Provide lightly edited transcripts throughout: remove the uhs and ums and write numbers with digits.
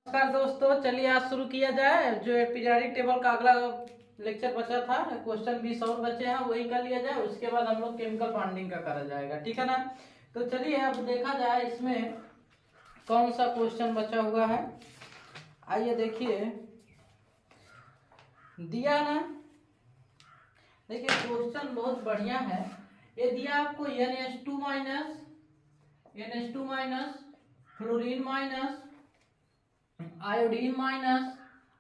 नमस्कार दोस्तों, चलिए आज शुरू किया जाए। जो पीरियोडिक टेबल का अगला लेक्चर बचा था, क्वेश्चन 20 और बचे हैं, वही कर लिया जाए। उसके बाद हम लोग केमिकल बॉन्डिंग का करा जाएगा, ठीक है ना। तो चलिए अब देखा जाए इसमें कौन सा क्वेश्चन बचा हुआ है। आइए देखिए, दिया ना, देखिए क्वेश्चन बहुत बढ़िया है। ये दिया आपको NH2 minus fluorine minus iodine minus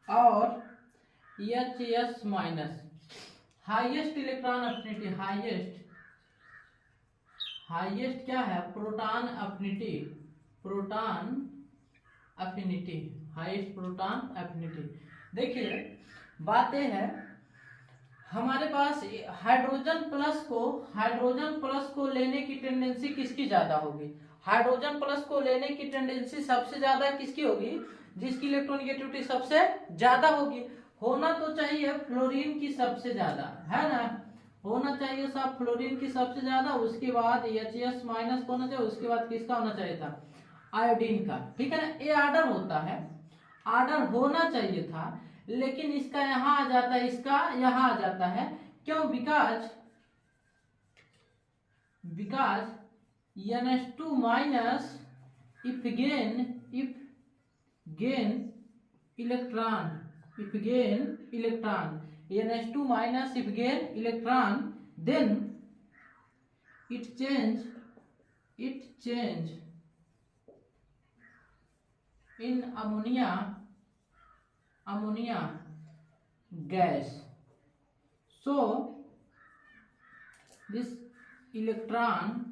और H minus, highest electron affinity, highest क्या है, proton affinity, highest proton affinity. देखिए बात यह है, हमारे पास हाइड्रोजन प्लस को लेने की टेंडेंसी किसकी ज्यादा होगी? हाइड्रोजन प्लस को लेने की टेंडेंसी सबसे ज्यादा किसकी होगी? जिसकी इलेक्ट्रोनेगेटिविटी सबसे ज्यादा होगी। होना तो चाहिए फ्लोरीन की सबसे ज्यादा, है ना, होना चाहिए सब फ्लोरीन की सबसे ज्यादा। उसके बाद H माइनस होना चाहिए, उसके बाद किसका होना चाहिए था? आयोडीन का, ठीक है ना। ये आर्डर होता है, आर्डर होना चाहिए था, लेकिन इसका यहां आ जाता है, इसका यहां आ जाता है। क्यों? Because NH2 minus if gain electron NH2 minus if gain electron, then it change in ammonia gas. So this electron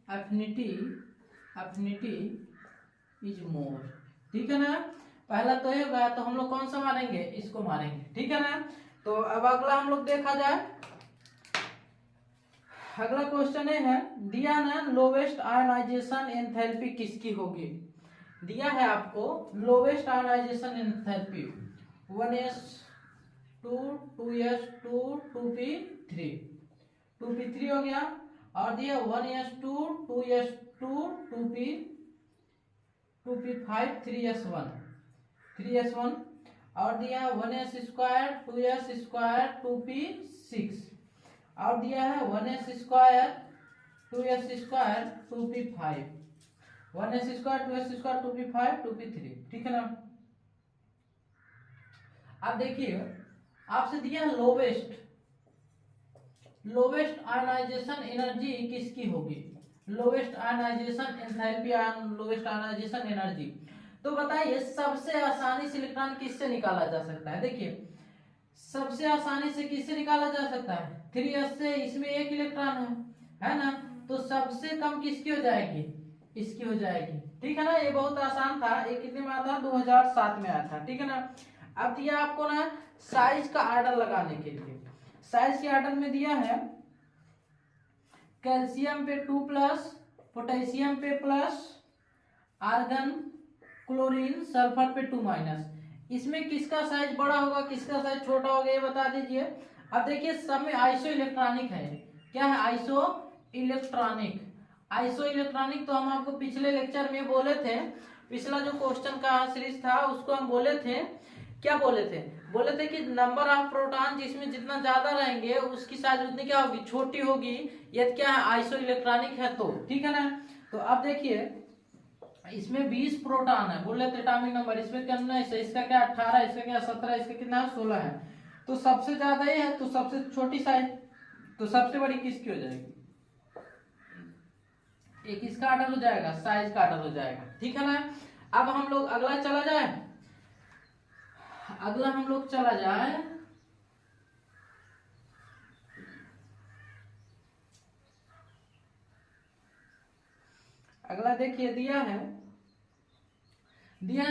affinity is more, ठीक है ना। पहला तो ये हो गया, तो हम लोग कौन सा मारेंगे? इसको मारेंगे, ठीक है ना। तो अब अगला हम लोग देखा जाए। अगला क्वेश्चन ये है, दिया ना लोवेस्ट आयनाइजेशन एंथैल्पी किसकी होगी? दिया है आपको lowest ionisation enthalpy 1s2 2s2 2p3 हो गया, और दिया 1s2 2s2 2p5 3s1 और दिया 1s square 2s square 2p6 और दिया है 1s square 2s square 2p5 1s square 2s square 2p5 2p3, ठीक है ना। अब देखिए आपसे दिया है लोवेस्ट आयनाइजेशन एनर्जी किसकी होगी? Lowest ionisation enthalpy, lowest ionisation energy. तो बताइए सबसे आसानी से इलेक्ट्रॉन किससे निकाला जा सकता है? देखिए सबसे आसानी से किससे निकाला जा सकता है? 3s से। इसमें एक इलेक्ट्रॉन है ना, तो सबसे कम किसकी हो जाएगी? इसकी हो जाएगी, ठीक है ना। ये बहुत आसान था, ये कितने में आया था? 2007 में आया था, ठीक है ना। अब दिया आपको ना साइज का आर्डर लगाने के लिए, साइज के आर्डर में दिया है कैल्शियम पे 2+, पोटेशियम पे प्लस, आर्गन क्लोरीन सल्फर पे 2-। इसमें किसका साइज बड़ा होगा, किसका साइज छोटा होगा, ये बता दीजिए। अब देखिए सब में आइसो इलेक्ट्रॉनिक है। क्या है? आइसो इलेक्ट्रॉनिक तो हम आपको पिछले लेक्चर में बोले थे, पिछला जो क्वेश्चन का सीरीज था उसको हम बोले थे, क्या बोले थे कि नंबर ऑफ प्रोटॉन जिसमें जितना ज्यादा रहेंगे उसकी साइज उतनी क्या होगी? छोटी होगी। यदि क्या है? आइसो इलेक्ट्रॉनिक है तो, ठीक है ना। तो अब देखिए इसमें 20 प्रोटॉन है, बोल लेते एटॉमिक नंबर। इसमें कितना है? इसका क्या 18, इसका क्या 17, इसका कितना 16 है। तो सबसे ज्यादा ये है, तो सबसे छोटी साइज, तो सबसे बड़ी किसकी हो जाएगी? एक इसका आर्डर हो जाएगा, साइज का आर्डर हो जाएगा, ठीक है ना। अब हम लोग अगला चला जाए, अगला देखिए दिया है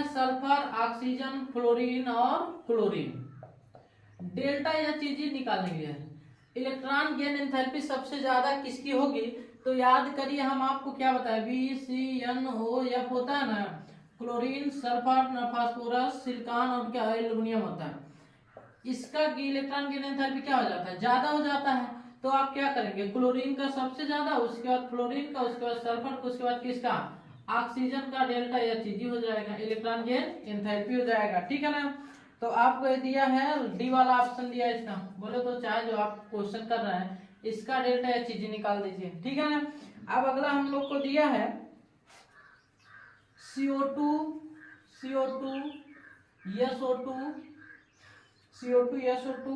सल्फर, ऑक्सीजन, फ्लोरीन और क्लोरीन। डेल्टा या चीजें निकालने के लिए इलेक्ट्रॉन गेन एंथैल्पी सबसे ज्यादा किसकी होगी? तो याद करिए, हम आपको क्या बताया, BCNO होता है ना, क्लोरीन, सल्फर, फास्फोरस, सिलिकॉन और क्या एल्युमिनियम होता है। इसका इलेक्ट्रॉन गेन एंथैल्पी क्या हो जाता है? ज्यादा हो जाता है। तो आप क्या करेंगे? क्लोरीन का सबसे ज्यादा, उसके बाद फ्लोरीन का, उसके बाद सल्फर का, उसके बाद किसका? ऑक्सीजन का डेल्टा Hg हो जाएगा, इलेक्ट्रॉन गेन एंथैल्पी हो जाएगा, ठीक है ना। तो आपको ये दिया है डी वाला ऑप्शन दिया है इसका, बोले तो चाहे जो आप क्वेश्चन कर रहे हैं इसका डेल्टा Hg निकाल दीजिए, ठीक है ना। अब अगला हम लोग को दिया है CO2 SO2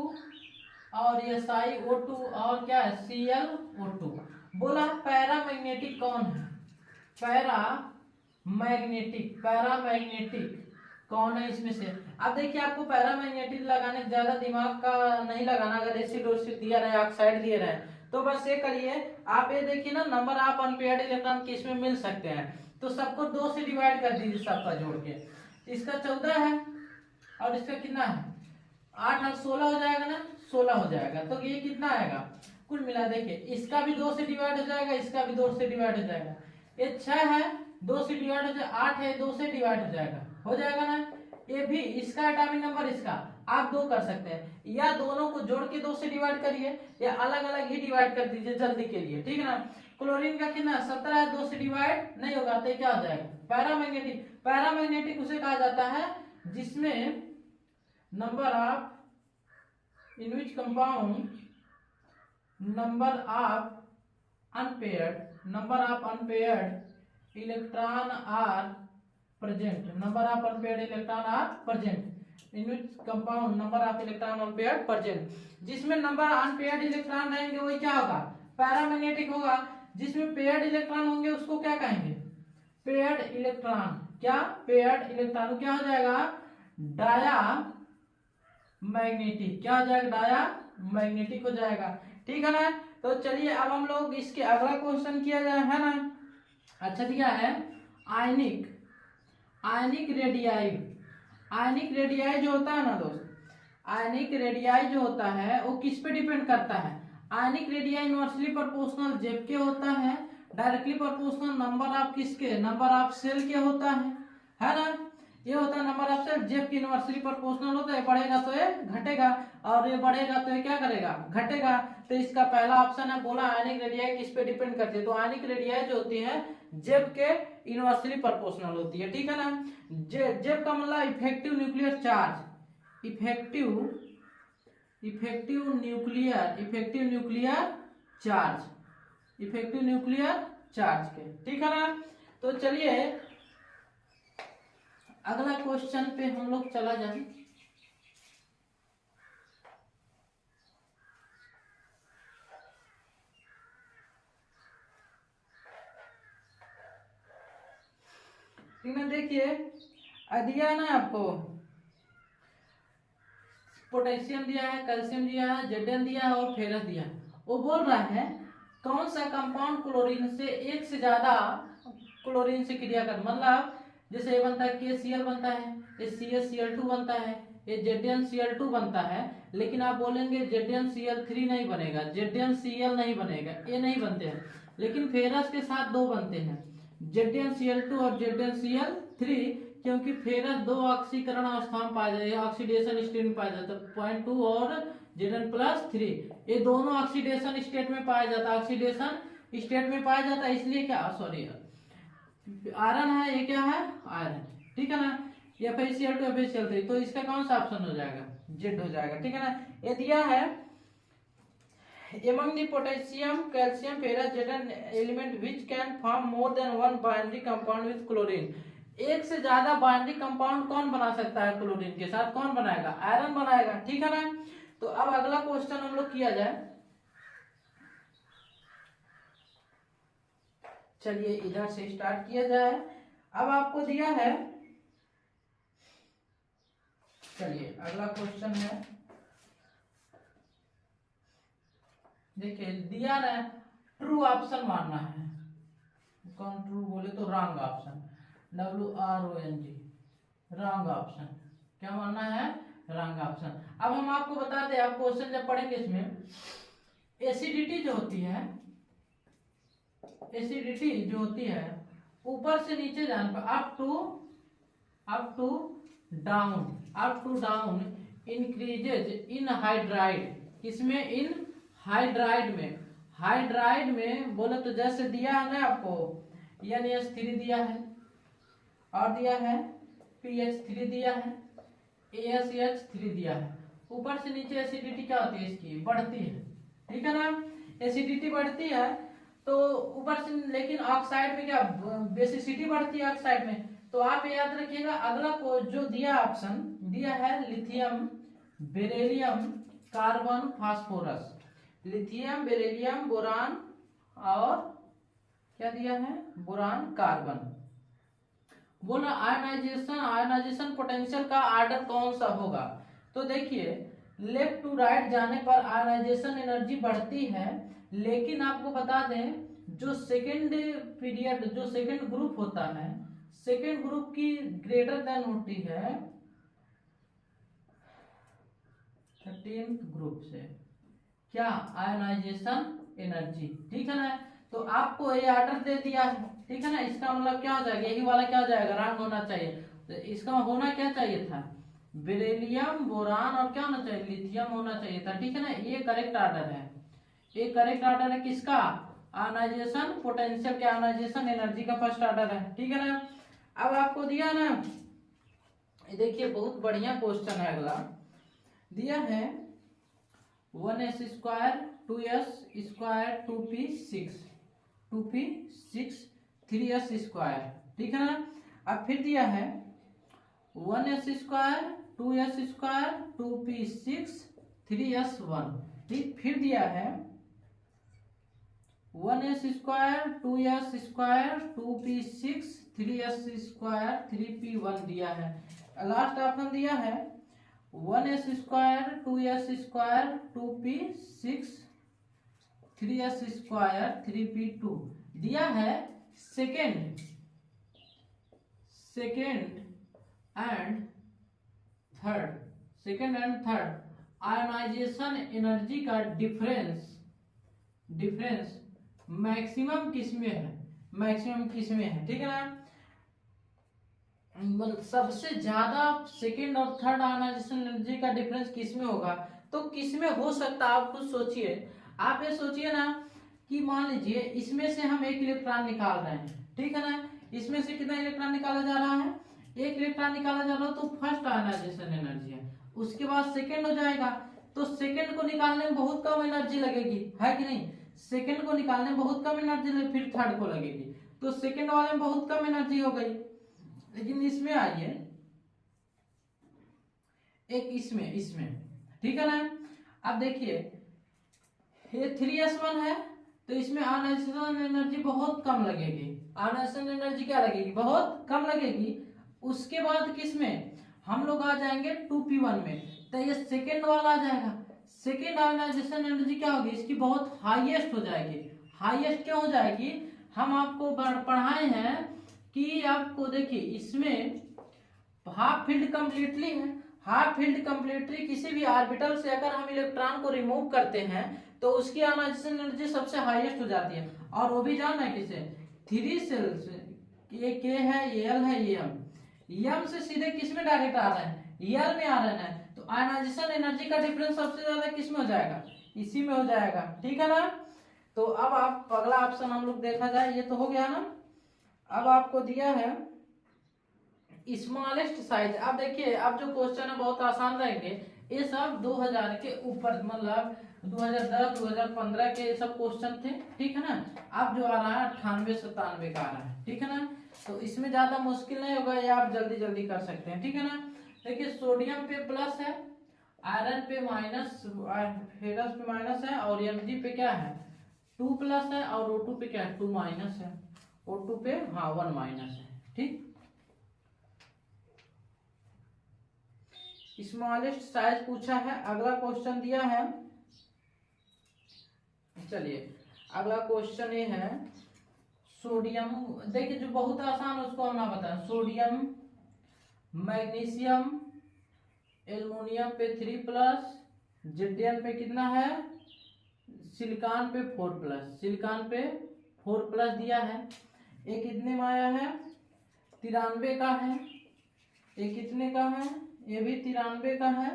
और SiO2 और क्या है ClO2। बोला पैरामैग्नेटिक कौन है, पैरामैग्नेटिक कौन है इसमें से। अब देखिए आपको पैरामैग्नेटिक लगाने ज्यादा दिमाग का नहीं लगाना, अगर एसिड ओसिड दिया रहे ऑक्साइड दिए रहे तो बस ये करिए आप, ये देखिए ना नंबर ऑफ अनपेयर्ड इलेक्ट्रॉन किस में मिल सकते हैं, तो सबको 2 से डिवाइड कर दीजिए सबका जोड़ के। इसका 14 है और इसका कितना है 8 और 16 हो जाएगा ना, 16 हो जाएगा। तो ये कितना आएगा कुल मिला, देखिए इसका भी 2 से डिवाइड हो जाएगा, इसका भी 2 से डिवाइड हो जाएगा। ये 6 है 2 से डिवाइड हो जाएगा, 8 है 2 से डिवाइड हो जाएगा ना। ये भी इसका एटॉमिक नंबर इसका आप 2 कर सकते हैं, या दोनों को जोड़ के 2 से डिवाइड करिए या अलग अलग ही डिवाइड कर दीजिए जल्दी के लिए, ठीक है ना। क्लोरीन का कितना 17 है, 2 से डिवाइड नहीं होगा तो क्या हो जाएगा पैरामैग्नेटिक उसे कहा जाता है जिसमें number of in which compound number of unpaired electron are present, in which compound number of electron unpaired present. जिसमें नंबर अनपेयर्ड इलेक्ट्रॉन रहेंगे वही क्या होगा पैरामैग्नेटिक होगा, जिसमें पेयर्ड इलेक्ट्रॉन होंगे उसको क्या कहेंगे पेयर्ड इलेक्ट्रॉन। क्या पेयर्ड इलेक्ट्रॉन क्या हो जाएगा डायामैग्नेटिक, क्या हो जाएगा डायामैग्नेटिक हो जाएगा, ठीक है ना। तो चलिए अब हम लोग इसके अगला क्वेश्चन किया जाए, है ना। अच्छा दिया है आयनिक रेडियाई जो होता है ना दोस्त, आयनिक रेडियाई जो होता है वो किस पे डिपेंड करता है। आयनिक रेडियाई इनवर्सली प्रोपोर्शनल जेब के होता है, directly proportional number of cell के होता है ना। ये होता है नंबर ऑफ सेल, जेब की इनवर्सली प्रोपोर्शनल होता है, बढ़ेगा तो ये घटेगा और ये बढ़ेगा तो ये क्या करेगा घटेगा। तो इसका पहला ऑप्शन है, बोला आयनिक रेडियाई किस पे डिपेंड करती है, तो आयनिक रेडियाई जो होती है जेब के इनवर्सली प्रोपोर्शनल होती है, ठीक है ना। जेब का मतलब effective nuclear charge, effective nuclear charge के, ठीक है ना। तो चलिए अगला क्वेश्चन पे हम लोग चला जाए। ठीक है, देखिए दिया है ना आपको पोटेशियम दिया है, कैल्शियम दिया है, Zn दिया है और फेरस दिया है। वो बोल रहा है कौन सा कंपाउंड क्लोरीन से एक से ज्यादा क्लोरीन से क्रिया कर, मतलब जैसे ये बनता है KCl बनता है, ये CaCl2 बनता है, ये ZnCl2 बनता है, लेकिन आप बोलेंगे ZnCl3 नहीं बनेगा, ZnCl नहीं बनेगा, ये नहीं बनते हैं। लेकिन फेरस के साथ 2 बनते हैं, ZnCl2 और ZnCl3, क्योंकि फेरस 2 ऑक्सीकरण अवस्था में पाया जाता है, ऑक्सीडेशन स्टेट में पाया जाता है, 0.2 और Zn+3 ये दोनों ऑक्सीडेशन स्टेट में पाया जाता है, इसलिए क्या सॉरी आयरन है, ये क्या है आयरन, ठीक है ना। FeCl2 FeCl3, तो इसका कौन सा ऑप्शन हो जाएगा जेड हो जाएगा, ठीक है ना। ये दिया है among the potassium calcium ferrous Zn element which can form more than one binary compound with chlorine, एक से ज्यादा बाइनरी कंपाउंड कौन बना सकता है क्लोरीन के साथ, कौन बनाएगा आयरन बनाएगा, ठीक है ना। तो अब अगला क्वेश्चन हम लोग किया जाए। चलिए इधर से स्टार्ट किया जाए। अब आपको दिया है, चलिए अगला क्वेश्चन है, देखिए दिया है ट्रू ऑप्शन मानना है, कौन ट्रू बोले तो wrong option, WRONG wrong option, क्या मानना है रॉन्ग ऑप्शन। अब हम आपको बताते हैं, आप क्वेश्चन जब पढ़ेंगे इसमें एसिडिटी जो होती है ऊपर से नीचे जाने पर up to down increases in hydride, किसमें इन हाइड्राइड में बोले तो जैसे दिया है ना आपको NH3 दिया है, और दिया है PH3 दिया है, ASH3 दिया है। ऊपर से नीचे एसिडिटी क्या होती है इसकी, बढ़ती है, ठीक है ना। एसिडिटी बढ़ती है तो ऊपर से, लेकिन ऑक्साइड में क्या बेसिसिटी बढ़ती है ऑक्साइड में। तो आप याद रखिएगा, अगला को जो दिया ऑप्शन दिया है lithium, beryllium, carbon, phosphorus. Lithium, beryllium, boron और क्या दिया है, बोरान, कार्बन। बोला आयनाइजेशन पोटेंशियल का आर्डर कौन सा होगा। तो देखिए, लेफ्ट टू राइट जाने पर आयनाइजेशन एनर्जी बढ़ती है, लेकिन आपको बता दें जो सेकेंड पीरियड, जो सेकेंड ग्रुप होता है, सेकेंड ग्रुप की ग्रेटर देन होती है 13th ग्रुप से क्या, आयनाइजेशन एनर्जी, ठीक है ना। तो आपको ये ऑर्डर दे दिया है, ठीक है ना। इसका मतलब क्या हो जाएगा, यही वाला क्या हो जाएगा, रंग होना चाहिए। तो इसका होना क्या चाहिए था, बेरिलियम, बोरान और क्या होना चाहिए, लिथियम होना चाहिए था, ठीक है ना। ये करेक्ट ऑर्डर है, ये करेक्ट ऑर्डर है किसका, आयनाइजेशन पोटेंशियल के, आयनाइजेशन एनर्जी का फर्स्ट ऑर्डर है, ठीक है ना। अब आपको दिया ना, देखिए बहुत बढ़िया क्वेश्चन है। अगला दिया है 1s square 2s square 2p6 3s square, ठीक है ना। अब फिर दिया है 1s square 2s square 2p6 3s1, ठीक। फिर दिया है 1s square 2s square 2p6 3s square 3p1 दिया है। लास्ट ऑप्शन दिया है 1s square 2s square 2p6 3s square 3p2 दिया है। Second and third ionisation energy का डिफरेंस मैक्सिमम किसमें है, ठीक है ना। सबसे ज्यादा सेकेंड और थर्ड आयनाइजेशन एनर्जी का डिफरेंस किसमें होगा, तो किसमें हो सकता है, आप कुछ सोचिए। आप ये सोचिए ना कि मान लीजिए इसमें से हम एक इलेक्ट्रॉन निकाल रहे हैं, ठीक है ना। इसमें से कितना इलेक्ट्रॉन निकाला जा रहा है, एक इलेक्ट्रॉन निकाला जा रहा है, तो फर्स्ट आयनाइजेशन एनर्जी है। उसके बाद सेकेंड हो जाएगा, तो सेकेंड को निकालने में बहुत कम एनर्जी लगेगी, है कि नहीं। सेकेंड को निकालने में बहुत कम एनर्जी लगेगी, फिर थर्ड को लगेगी, तो सेकेंड वाले में बहुत कम एनर्जी हो गई। लेकिन इसमें आइए, एक इसमें ठीक है ना। अब देखिए ये 3s1 है, तो इसमें आयनाइजेशन एनर्जी बहुत कम लगेगी, आयनाइजेशन एनर्जी क्या लगेगी, बहुत कम लगेगी। उसके बाद किसमें हम लोग आ जाएंगे 2p1 में, तो ये सेकेंड वाला आ जाएगा। सेकेंड आयनाइजेशन एनर्जी क्या होगी, इसकी बहुत हाईएस्ट हो जाएगी। हाईएस्ट क्यों हो जाएगी, हम आपको पढ़ाए हैं कि आपको देखिए इसमें हाफ फील्ड कंप्लीटली है। हाफ फील्ड कंप्लीटली किसी भी ऑर्बिटल से अगर हम इलेक्ट्रॉन को रिमूव करते हैं तो उसकी आयनाइजेशन एनर्जी सबसे हाईएस्ट हो जाती है। और वो भी जानना है किसे, 3 सेल्स, ये के है, ये एल है, ये एम से सीधे किस में डायरेक्ट आ रहे हैं, एल में आ रहे हैं। तो आयनाइजेशन एनर्जी का डिफरेंस सबसे ज्यादा किस में हो जाएगा, इसी में हो जाएगा, ठीक है ना। तो अब आप अगला ऑप्शन हम लोग देखा जाए, ये तो हो गया ना। अब आपको दिया है स्मॉलेस्ट साइज। अब देखिए, अब जो क्वेश्चन है बहुत आसान रहेंगे, ये सब 2000 के ऊपर, मतलब 2010 2015 के सब क्वेश्चन थे, ठीक है ना। अब जो आ रहा है 98 97 का आ रहा है, ठीक है ना। तो इसमें ज्यादा मुश्किल नहीं होगा, ये आप जल्दी जल्दी कर सकते हैं, ठीक है ना। देखिए सोडियम पे प्लस है, आयरन पे माइनस, फेरस पे माइनस है, और Mg पे क्या है 2 प्लस है, और O2 पे क्या है 2 माइनस है, O2 पे हाँ 1 माइनस है, ठीक। स्मॉलेस्ट साइज पूछा है। अगला क्वेश्चन दिया है, चलिए अगला क्वेश्चन ये है सोडियम। देखिए जो बहुत आसान है उसको हम ना बताएं। सोडियम, मैग्नीशियम, एल्युमिनियम पे 3 प्लस, जिर्डियम पे कितना है, सिलिकॉन पे 4 प्लस, सिलिकॉन पे 4 प्लस दिया है। ये कितने में आया है, 93 का है। ये कितने का है, ये भी 93 का है,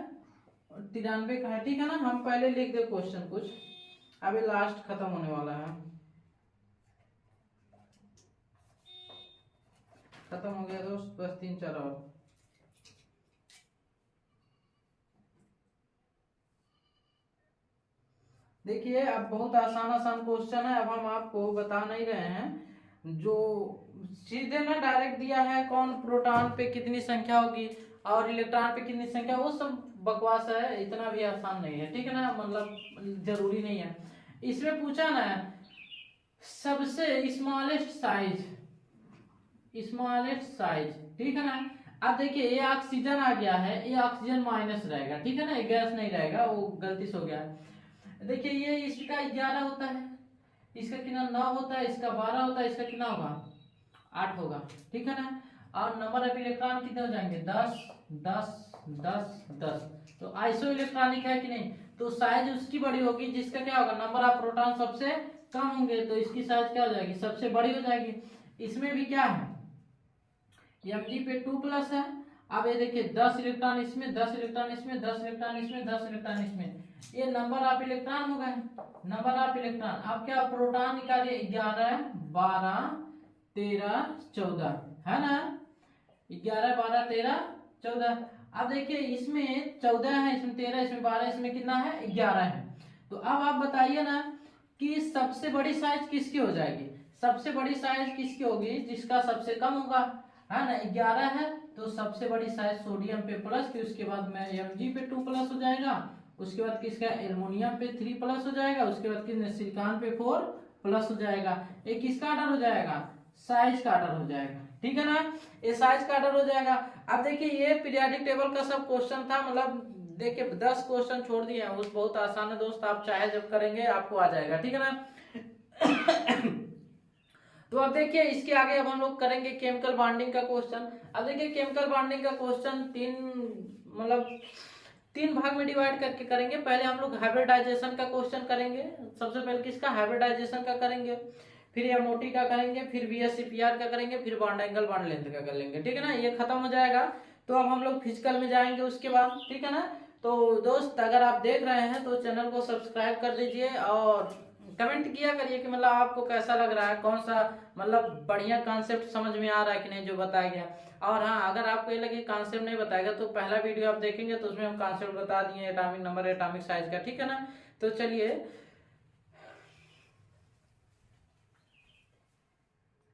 और 93 का है, ठीक है ना। हम पहले लिख दे क्वेश्चन कुछ, अभी लास्ट खत्म होने वाला है। खत्म हो गया दोस्त, बस 3-4 और। देखिए अब बहुत आसान आसान क्वेश्चन है, अब हम आपको बता नहीं रहे हैं, जो सीधे ना डायरेक्ट दिया है कौन प्रोटॉन पे कितनी संख्या होगी और इलेक्ट्रॉन पे कितनी संख्या, वो सब बकवास है, इतना भी आसान नहीं है, ठीक है ना, मतलब जरूरी नहीं है। इसमें पूछा ना सबसे स्मॉलेस्ट साइज, ठीक है ना। अब देखिए ये ऑक्सीजन आ गया है, ये ऑक्सीजन माइनस रहेगा, ठीक है ना, ये गैस नहीं रहेगा, वो गलती से हो गया। देखिए ये इसका 11 होता है, इसका कितना 9 होता है, इसका 12 होता है, इसका कितना होगा 8 होगा, ठीक है ना। और नंबर ऑफ इलेक्ट्रॉन कितने हो जाएंगे 10 10 10 10। तो आइसो इलेक्ट्रॉनिक है कि नहीं, तो साइज उसकी बड़ी होगी जिसका क्या होगा नंबर ऑफ प्रोटॉन सबसे कम होंगे, तो इसकी साइज क्या हो जाएगी सबसे बड़ी हो जाएगी। इसमें भी क्या है Mg पे 2+ है। अब ये देखिए 10 इलेक्ट्रॉन इसमें, 10 इलेक्ट्रॉन इसमें, 10 इलेक्ट्रॉन इसमें, 10 इलेक्ट्रॉन इसमें, ये नंबर ऑफ इलेक्ट्रॉन हो गए, नंबर ऑफ इलेक्ट्रॉन। अब क्या प्रोटॉन निकालिए 11 12 13 14 है ना, 11 12 13 14। अब देखिए इसमें 14 है, इसमें 13, इसमें 12, इसमें कितना है 11 है। तो अब आप बताइए ना कि सबसे बड़ी साइज किसकी हो जाएगी, सबसे बड़ी साइज किसकी होगी जिसका सबसे कम होगा, है ना। 11 है तो सबसे बड़ी साइज सोडियम पे प्लस, फिर उसके बाद में Mg पे 2+ हो जाएगा, उसके बाद किसका एल्युमिनियम पे 3+ हो जाएगा, उसके बाद किसने सिलिकॉन पे 4+ हो जाएगा। ये किसका ऑर्डर हो जाएगा साइज का ऑर्डर हो जाएगा, ठीक है ना, ये साइज का ऑर्डर हो जाएगा। अब देखिए ये पीरियोडिक टेबल का सब क्वेश्चन था, मतलब देखिए 10 क्वेश्चन छोड़ दिए हैं, उस बहुत आसान है दोस्त, आप चाहे जब करेंगे आपको आ जाएगा, ठीक है ना। तो अब देखिए इसके आगे अब हम लोग करेंगे केमिकल बॉन्डिंग का क्वेश्चन। अब देखिए केमिकल बॉन्डिंग का क्वेश्चन तीन भाग में डिवाइड करके करेंगे। पहले हम लोग हाइब्रिडाइजेशन का क्वेश्चन करेंगे, सबसे पहले किसका हाइब्रिडाइजेशन का करेंगे, फिर एमओटी का करेंगे, फिर VSEPR का करेंगे, फिर बॉन्ड एंगल बॉन्ड लेंथ का कर लेंगे, ठीक है ना, ये खत्म हो जाएगा। तो अब हम लोग फिजिकल में जाएंगे उसके बाद, ठीक है ना। तो दोस्त अगर आप देख रहे हैं तो चैनल को सब्सक्राइब कर दीजिए और कमेंट किया करिए कि मतलब आपको कैसा लग रहा है, कौन सा मतलब बढ़िया कॉन्सेप्ट समझ में आ रहा है कि नहीं जो बताया गया। और हाँ अगर आपको ये लगे कॉन्सेप्ट नहीं बताएगा तो पहला वीडियो आप देखेंगे तो उसमें हम कॉन्सेप्ट बता दिए एटॉमिक नंबर एटॉमिक साइज का, ठीक है ना। तो चलिए